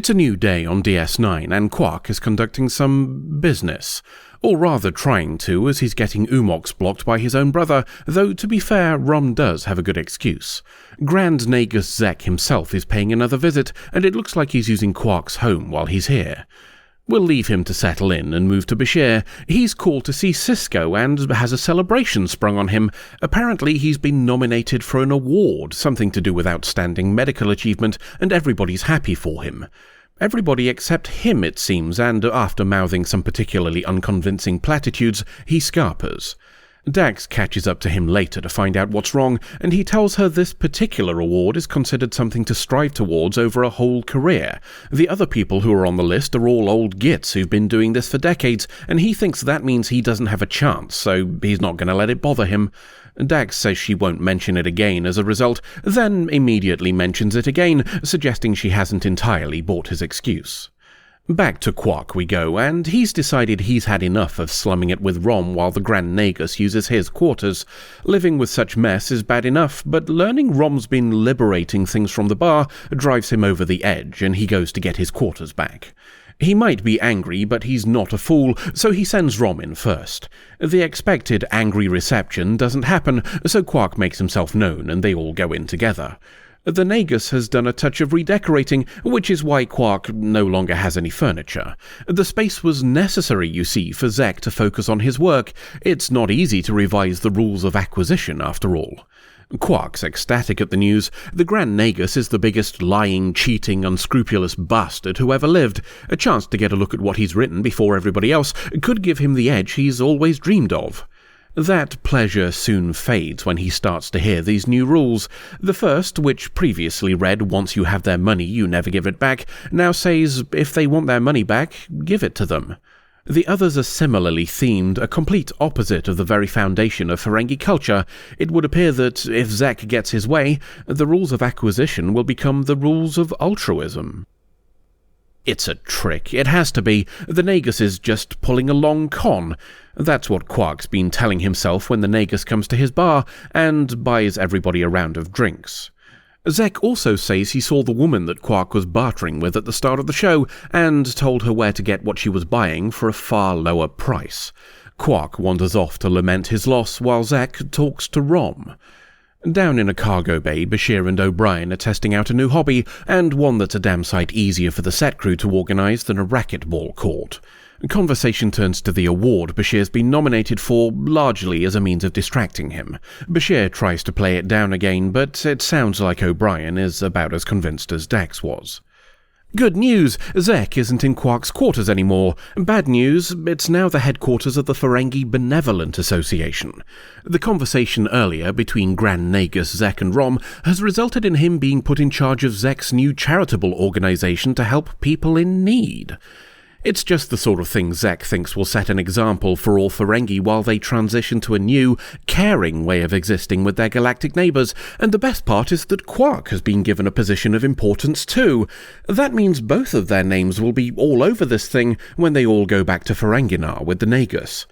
It's a new day on DS9 and Quark is conducting some business. Or rather trying to, as he's getting Umox blocked by his own brother, though to be fair, Rom does have a good excuse. Grand Nagus Zek himself is paying another visit, and it looks like he's using Quark's home while he's here. We'll leave him to settle in and move to Bashir. He's called to see Cisco and has a celebration sprung on him. Apparently he's been nominated for an award, something to do with outstanding medical achievement, and everybody's happy for him. Everybody except him, it seems, and after mouthing some particularly unconvincing platitudes, he scarpers. Dax catches up to him later to find out what's wrong, and he tells her this particular award is considered something to strive towards over a whole career. The other people who are on the list are all old gits who've been doing this for decades, and he thinks that means he doesn't have a chance, so he's not going to let it bother him. Dax says she won't mention it again as a result, then immediately mentions it again, suggesting she hasn't entirely bought his excuse. Back to Quark we go, and he's decided he's had enough of slumming it with Rom while the Grand Nagus uses his quarters. Living with such mess is bad enough, but learning Rom's been liberating things from the bar drives him over the edge, and he goes to get his quarters back. He might be angry, but he's not a fool, so he sends Rom in first. The expected angry reception doesn't happen, so Quark makes himself known, and they all go in together. The Nagus has done a touch of redecorating, which is why Quark no longer has any furniture. The space was necessary, you see, for Zek to focus on his work. It's not easy to revise the rules of acquisition, after all. Quark's ecstatic at the news. The Grand Nagus is the biggest lying, cheating, unscrupulous bastard who ever lived. A chance to get a look at what he's written before everybody else could give him the edge he's always dreamed of. That pleasure soon fades when he starts to hear these new rules. The first, which previously read, "Once you have their money, you never give it back," now says, if they want their money back, give it to them. The others are similarly themed, a complete opposite of the very foundation of Ferengi culture. It would appear that, if Zek gets his way, the rules of acquisition will become the rules of altruism. It's a trick. It has to be. The Nagus is just pulling a long con. That's what Quark's been telling himself when the Nagus comes to his bar and buys everybody a round of drinks. Zek also says he saw the woman that Quark was bartering with at the start of the show and told her where to get what she was buying for a far lower price. Quark wanders off to lament his loss while Zek talks to Rom. Down in a cargo bay, Bashir and O'Brien are testing out a new hobby, and one that's a damn sight easier for the set crew to organise than a racquetball court. Conversation turns to the award Bashir's been nominated for, largely as a means of distracting him. Bashir tries to play it down again, but it sounds like O'Brien is about as convinced as Dax was. Good news! Zek isn't in Quark's quarters anymore. Bad news, it's now the headquarters of the Ferengi Benevolent Association. The conversation earlier between Grand Nagus, Zek and Rom has resulted in him being put in charge of Zek's new charitable organisation to help people in need. It's just the sort of thing Zek thinks will set an example for all Ferengi while they transition to a new, caring way of existing with their galactic neighbours, and the best part is that Quark has been given a position of importance too. That means both of their names will be all over this thing when they all go back to Ferenginar with the Nagus.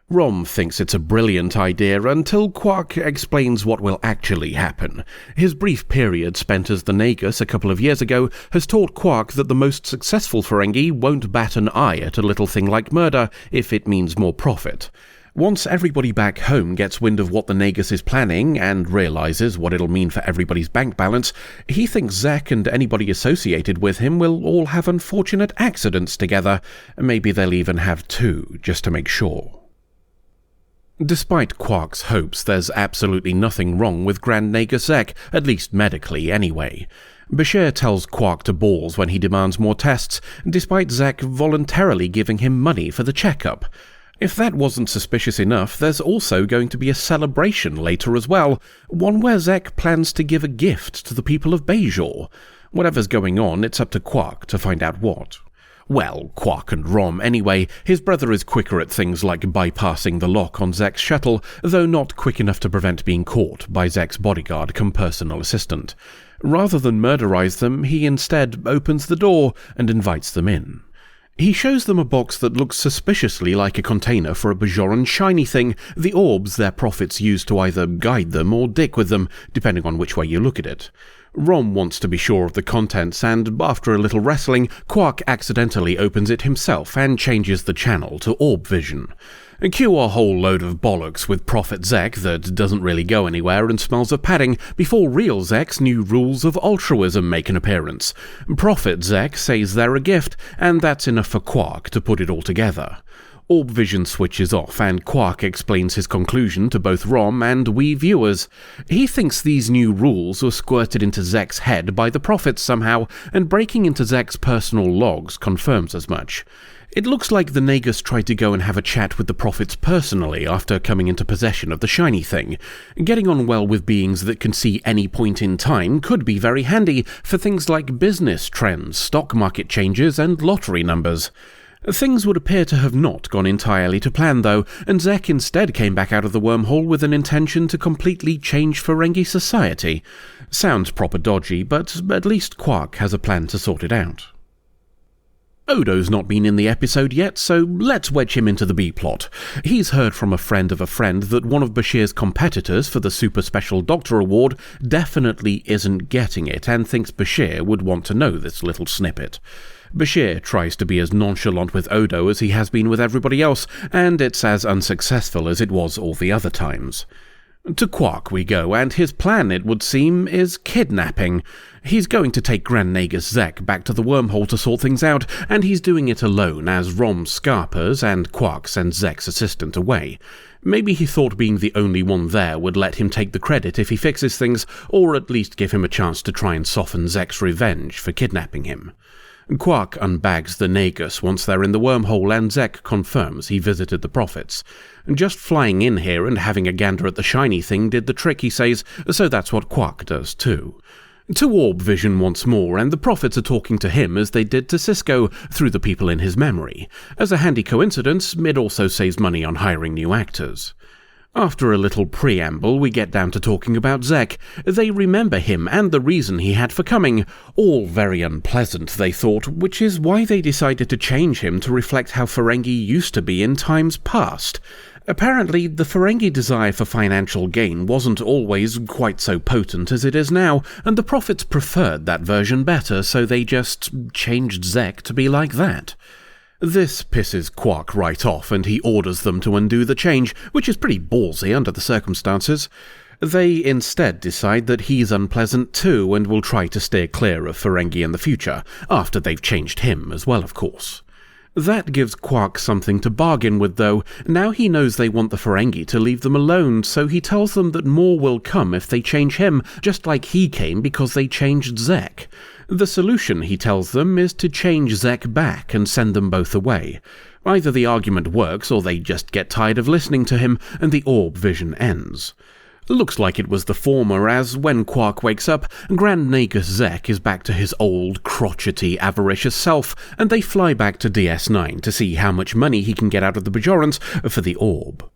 Rom thinks it's a brilliant idea until Quark explains what will actually happen. His brief period spent as the Nagus a couple of years ago has taught Quark that the most successful Ferengi won't bat an eye at a little thing like murder if it means more profit. Once everybody back home gets wind of what the Nagus is planning and realises what it'll mean for everybody's bank balance, he thinks Zek and anybody associated with him will all have unfortunate accidents together. Maybe they'll even have two, just to make sure. Despite Quark's hopes, there's absolutely nothing wrong with Grand Nagus Zek, at least medically anyway. Bashir tells Quark to balls when he demands more tests, despite Zek voluntarily giving him money for the checkup. If that wasn't suspicious enough, there's also going to be a celebration later as well, one where Zek plans to give a gift to the people of Bajor. Whatever's going on, it's up to Quark to find out what. Well, Quark and Rom anyway. His brother is quicker at things like bypassing the lock on Zek's shuttle, though not quick enough to prevent being caught by Zek's bodyguard cum personal assistant. Rather than murderize them, he instead opens the door and invites them in. He shows them a box that looks suspiciously like a container for a Bajoran shiny thing, the orbs their prophets use to either guide them or dick with them, depending on which way you look at it. Rom wants to be sure of the contents, and after a little wrestling, Quark accidentally opens it himself and changes the channel to orb vision. Cue a whole load of bollocks with Prophet Zek that doesn't really go anywhere and smells of padding before real Zek's new rules of altruism make an appearance. Prophet Zek says they're a gift, and that's enough for Quark to put it all together. Orb vision switches off, and Quark explains his conclusion to both Rom and we viewers. He thinks these new rules were squirted into Zek's head by the Prophets somehow, and breaking into Zek's personal logs confirms as much. It looks like the Nagus tried to go and have a chat with the Prophets personally after coming into possession of the shiny thing. Getting on well with beings that can see any point in time could be very handy for things like business trends, stock market changes, and lottery numbers. Things would appear to have not gone entirely to plan, though, and Zek instead came back out of the wormhole with an intention to completely change Ferengi society. Sounds proper dodgy, but at least Quark has a plan to sort it out. Odo's not been in the episode yet, so let's wedge him into the B-plot. He's heard from a friend that one of Bashir's competitors for the Super Special Doctor Award definitely isn't getting it, and thinks Bashir would want to know this little snippet. Bashir tries to be as nonchalant with Odo as he has been with everybody else, and it's as unsuccessful as it was all the other times. To Quark we go, and his plan, it would seem, is kidnapping. He's going to take Grand Nagus Zek back to the wormhole to sort things out, and he's doing it alone as Rom scarpers and Quark sends Zek's assistant away. Maybe he thought being the only one there would let him take the credit if he fixes things, or at least give him a chance to try and soften Zek's revenge for kidnapping him. Quark unbags the Nagus once they're in the wormhole, and Zek confirms he visited the Prophets. Just flying in here and having a gander at the shiny thing did the trick, he says, so that's what Quark does too. To orb vision once more, and the Prophets are talking to him as they did to Cisco through the people in his memory. As a handy coincidence, it also saves money on hiring new actors. After a little preamble, we get down to talking about Zek. They remember him and the reason he had for coming. All very unpleasant, they thought, which is why they decided to change him to reflect how Ferengi used to be in times past. Apparently, the Ferengi desire for financial gain wasn't always quite so potent as it is now, and the Prophets preferred that version better, so they just changed Zek to be like that. This pisses Quark right off, and he orders them to undo the change, which is pretty ballsy under the circumstances. They instead decide that he's unpleasant too, and will try to steer clear of Ferengi in the future, after they've changed him as well, of course. That gives Quark something to bargain with, though. Now he knows they want the Ferengi to leave them alone, so he tells them that more will come if they change him, just like he came because they changed Zek. The solution, he tells them, is to change Zek back and send them both away. Either the argument works, or they just get tired of listening to him, and the orb vision ends. Looks like it was the former, as when Quark wakes up, Grand Nagus Zek is back to his old, crotchety, avaricious self, and they fly back to DS9 to see how much money he can get out of the Bajorans for the orb.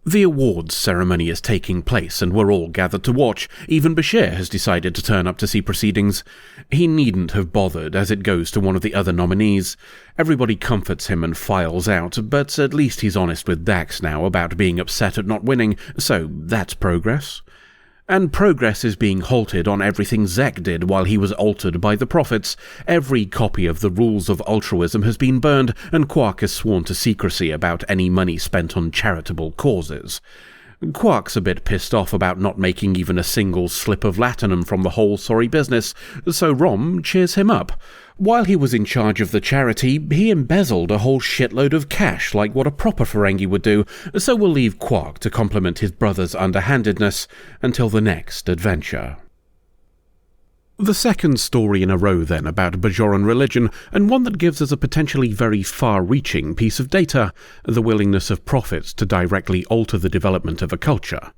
The awards ceremony is taking place, and we're all gathered to watch. Even Bashir has decided to turn up to see proceedings. He needn't have bothered, as it goes to one of the other nominees. Everybody comforts him and files out, but at least he's honest with Dax now about being upset at not winning, so that's progress. And progress is being halted on everything Zek did while he was altered by the Prophets. Every copy of the rules of altruism has been burned, and Quark has sworn to secrecy about any money spent on charitable causes. Quark's a bit pissed off about not making even a single slip of latinum from the whole sorry business, so Rom cheers him up. While he was in charge of the charity, he embezzled a whole shitload of cash like what a proper Ferengi would do, so we'll leave Quark to compliment his brother's underhandedness until the next adventure. The second story in a row then about Bajoran religion, and one that gives us a potentially very far-reaching piece of data, the willingness of prophets to directly alter the development of a culture.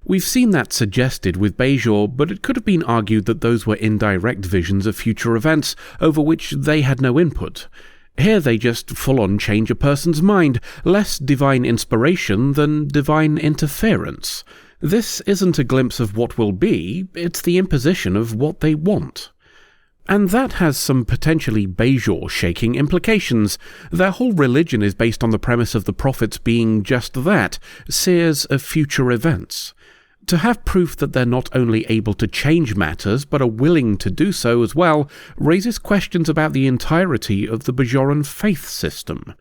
We've seen that suggested with Bajor, but it could have been argued that those were indirect visions of future events over which they had no input. Here they just full-on change a person's mind, less divine inspiration than divine interference. This isn't a glimpse of what will be, it's the imposition of what they want. And that has some potentially Bajor-shaking implications. Their whole religion is based on the premise of the prophets being just that, seers of future events. To have proof that they're not only able to change matters, but are willing to do so as well, raises questions about the entirety of the Bajoran faith system.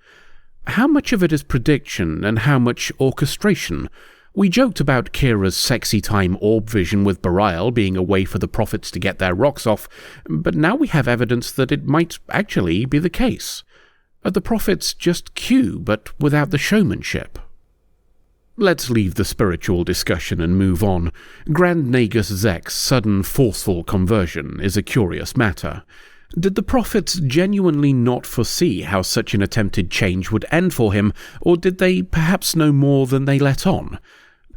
How much of it is prediction, and how much orchestration? We joked about Kira's sexy time orb vision with Barial being a way for the prophets to get their rocks off, but now we have evidence that it might actually be the case. Are the prophets just Q, but without the showmanship? Let's leave the spiritual discussion and move on. Grand Nagus Zek's sudden, forceful conversion is a curious matter. Did the prophets genuinely not foresee how such an attempted change would end for him, or did they perhaps know more than they let on?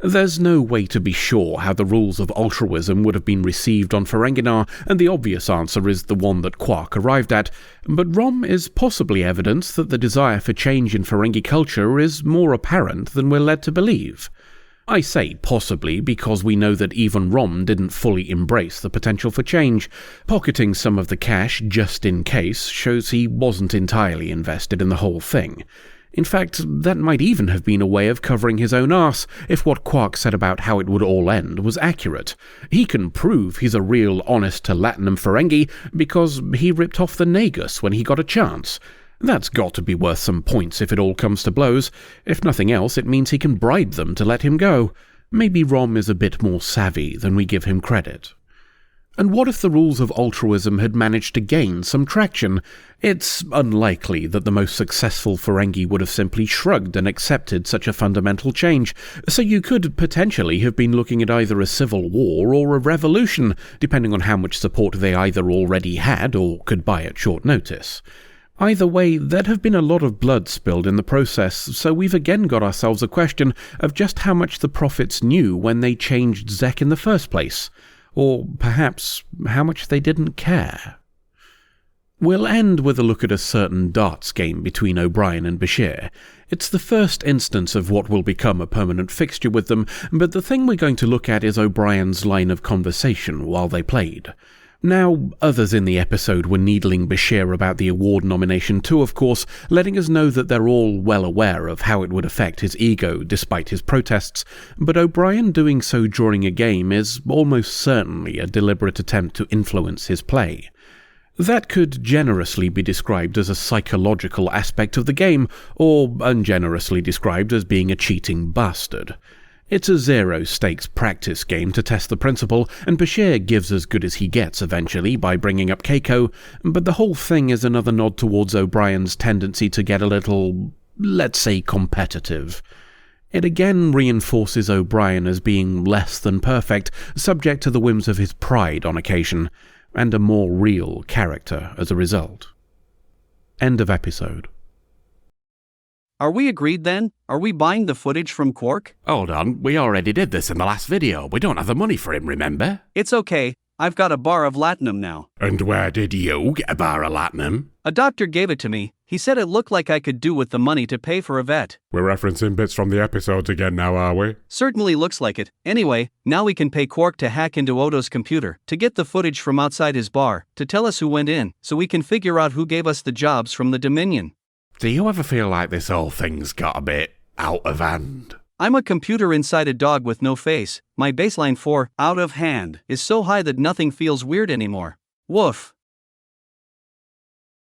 There's no way to be sure how the rules of altruism would have been received on Ferenginar, and the obvious answer is the one that Quark arrived at, but Rom is possibly evidence that the desire for change in Ferengi culture is more apparent than we're led to believe. I say possibly because we know that even Rom didn't fully embrace the potential for change. Pocketing some of the cash just in case shows he wasn't entirely invested in the whole thing. In fact, that might even have been a way of covering his own arse, if what Quark said about how it would all end was accurate. He can prove he's a real honest-to-Latinum Ferengi because he ripped off the Nagus when he got a chance. That's got to be worth some points if it all comes to blows. If nothing else, it means he can bribe them to let him go. Maybe Rom is a bit more savvy than we give him credit. And what if the rules of altruism had managed to gain some traction? It's unlikely that the most successful Ferengi would have simply shrugged and accepted such a fundamental change, so you could potentially have been looking at either a civil war or a revolution, depending on how much support they either already had or could buy at short notice. Either way, there'd have been a lot of blood spilled in the process, so we've again got ourselves a question of just how much the prophets knew when they changed Zek in the first place. Or perhaps how much they didn't care. We'll end with a look at a certain darts game between O'Brien and Bashir. It's the first instance of what will become a permanent fixture with them, but the thing we're going to look at is O'Brien's line of conversation while they played. Now, others in the episode were needling Bashir about the award nomination too, of course, letting us know that they're all well aware of how it would affect his ego despite his protests, but O'Brien doing so during a game is almost certainly a deliberate attempt to influence his play. That could generously be described as a psychological aspect of the game, or ungenerously described as being a cheating bastard. It's a zero-stakes practice game to test the principle, and Bashir gives as good as he gets eventually by bringing up Keiko, but the whole thing is another nod towards O'Brien's tendency to get a little, let's say, competitive. It again reinforces O'Brien as being less than perfect, subject to the whims of his pride on occasion, and a more real character as a result. End of episode. Are we agreed then? Are we buying the footage from Quark? Hold on, we already did this in the last video. We don't have the money for him, remember? It's okay. I've got a bar of Latinum now. And where did you get a bar of Latinum? A doctor gave it to me. He said it looked like I could do with the money to pay for a vet. We're referencing bits from the episodes again now, are we? Certainly looks like it. Anyway, now we can pay Quark to hack into Odo's computer, to get the footage from outside his bar, to tell us who went in, so we can figure out who gave us the jobs from the Dominion. Do you ever feel like this whole thing's got a bit out of hand? I'm a computer inside a dog with no face. My baseline for out of hand is so high that nothing feels weird anymore. Woof.